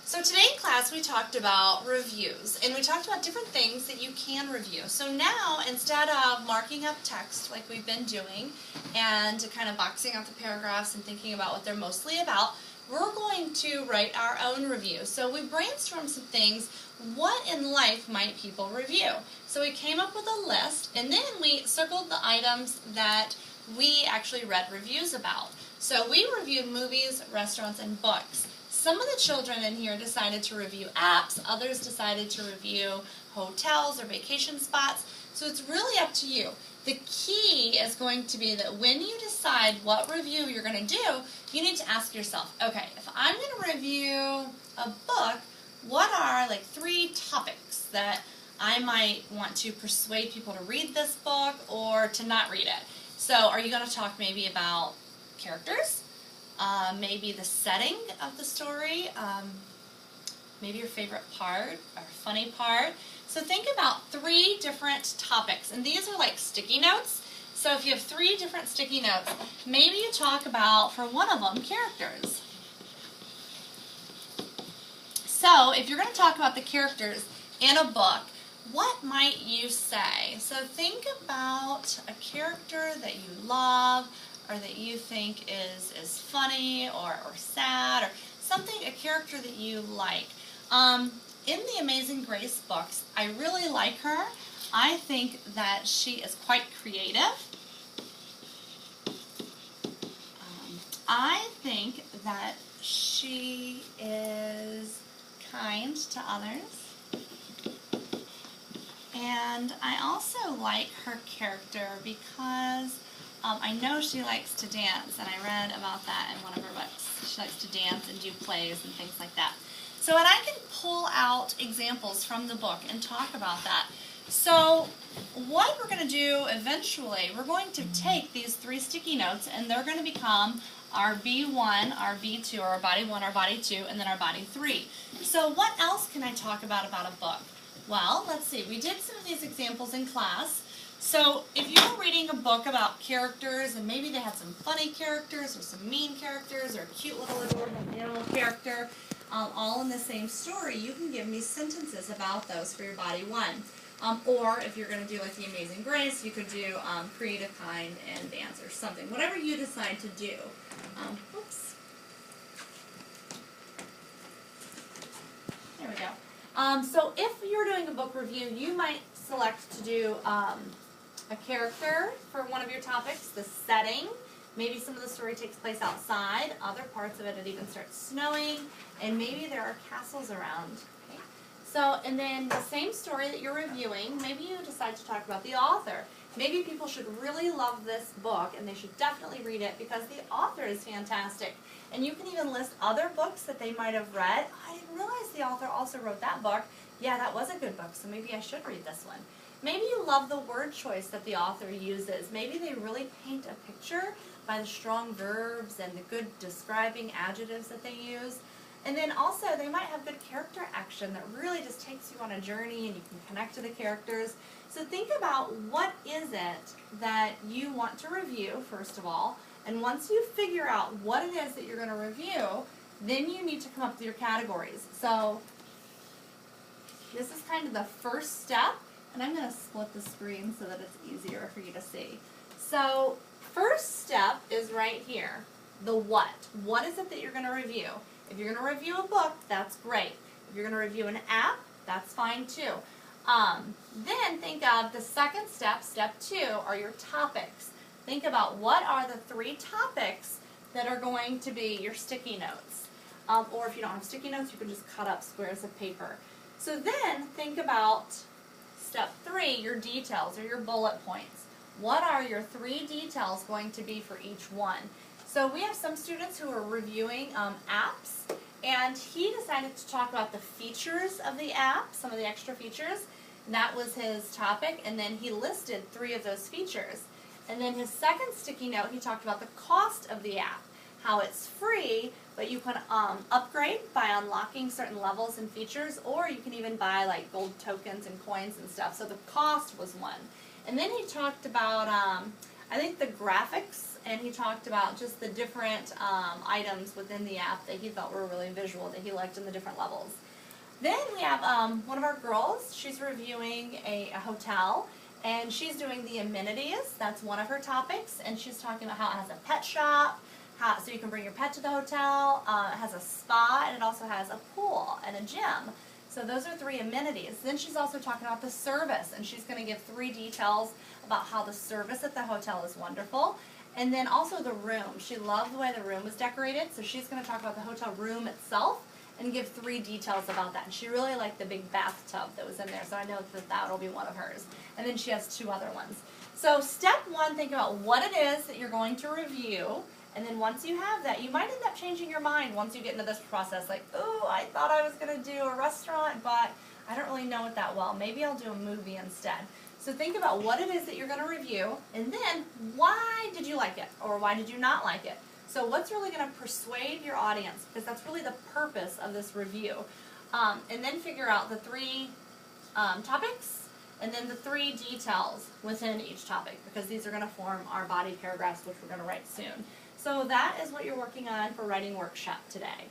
So today in class we talked about reviews, and we talked about different things that you can review. So now, instead of marking up text like we've been doing and kind of boxing out the paragraphs and thinking about what they're mostly about, we're going to write our own review. So we brainstormed some things. What in life might people review? So we came up with a list, and then we circled the items that we actually read reviews about. So we reviewed movies, restaurants, and books. Some of the children in here decided to review apps, others decided to review hotels or vacation spots, so it's really up to you. The key is going to be that when you decide what review you're going to do, you need to ask yourself, okay, if I'm going to review a book, what are like 3 topics that I might want to persuade people to read this book or to not read it? So are you going to talk maybe about characters? Maybe the setting of the story, maybe your favorite part or funny part. So think about 3 different topics, and these are like sticky notes. So if you have 3 different sticky notes, maybe you talk about, for one of them, characters. So if you're going to talk about the characters in a book, what might you say? So think about a character that you love, or that you think is funny or sad, or something, a character that you like. In the Amazing Grace books, I really like her. I think that she is quite creative. I think that she is kind to others. And I also like her character because I know she likes to dance, and I read about that in one of her books. She likes to dance and do plays and things like that. So, and I can pull out examples from the book and talk about that. So, what we're going to do eventually, we're going to take these 3 sticky notes, and they're going to become our B1, our B2, or our body 1, our body 2, and then our body 3. So, what else can I talk about a book? Well, let's see. We did some of these examples in class. So if you were reading a book about characters, and maybe they had some funny characters or some mean characters or a cute little adorable animal character, all in the same story, you can give me sentences about those for your body 1. Or if you're going to do like the Amazing Grace, you could do creative, kind, and dance or something. Whatever you decide to do. Oops. There we go. So if you're doing a book review, you might select to do a character for one of your topics, the setting. Maybe some of the story takes place outside, other parts of it even starts snowing, and maybe there are castles around. Okay? So, and then the same story that you're reviewing, maybe you decide to talk about the author. Maybe people should really love this book, and they should definitely read it because the author is fantastic. And you can even list other books that they might have read. I didn't realize the author also wrote that book. Yeah, that was a good book, so maybe I should read this one. Maybe you love the word choice that the author uses. Maybe they really paint a picture by the strong verbs and the good describing adjectives that they use. And then also they might have good character action that really just takes you on a journey and you can connect to the characters. So think about what is it that you want to review, first of all. And once you figure out what it is that you're going to review, then you need to come up with your categories. So this is kind of the first step. And I'm going to split the screen so that it's easier for you to see. So, first step is right here, the what. What is it that you're going to review? If you're going to review a book, that's great. If you're going to review an app, that's fine too. Then think of the second step, step 2, are your topics. Think about what are the 3 topics that are going to be your sticky notes. Or if you don't have sticky notes, you can just cut up squares of paper. So then think about step 3, your details or your bullet points. What are your 3 details going to be for each one? So we have some students who are reviewing apps, and he decided to talk about the features of the app, some of the extra features. That was his topic, and then he listed 3 of those features. And then his second sticky note, he talked about the cost of the app, how it's free, but you can upgrade by unlocking certain levels and features, or you can even buy like gold tokens and coins and stuff. So the cost was one. And then he talked about, I think, the graphics and he talked about just the different items within the app that he thought were really visual, that he liked in the different levels. Then we have one of our girls, she's reviewing a hotel, and she's doing the amenities. That's one of her topics, and she's talking about how it has a pet shop, so you can bring your pet to the hotel. It has a spa, and it also has a pool and a gym. So those are 3 amenities. Then she's also talking about the service, and she's going to give 3 details about how the service at the hotel is wonderful. And then also the room. She loved the way the room was decorated, so she's going to talk about the hotel room itself and give 3 details about that. And she really liked the big bathtub that was in there, so I know that that'll be one of hers. And then she has 2 other ones. So step 1, think about what it is that you're going to review. And then once you have that, you might end up changing your mind once you get into this process. Like, oh, I thought I was going to do a restaurant, but I don't really know it that well. Maybe I'll do a movie instead. So think about what it is that you're going to review, and then why did you like it, or why did you not like it? So what's really going to persuade your audience, because that's really the purpose of this review. And then figure out the 3 topics, and then the 3 details within each topic, because these are going to form our body paragraphs, which we're going to write soon. So that is what you're working on for Writing Workshop today.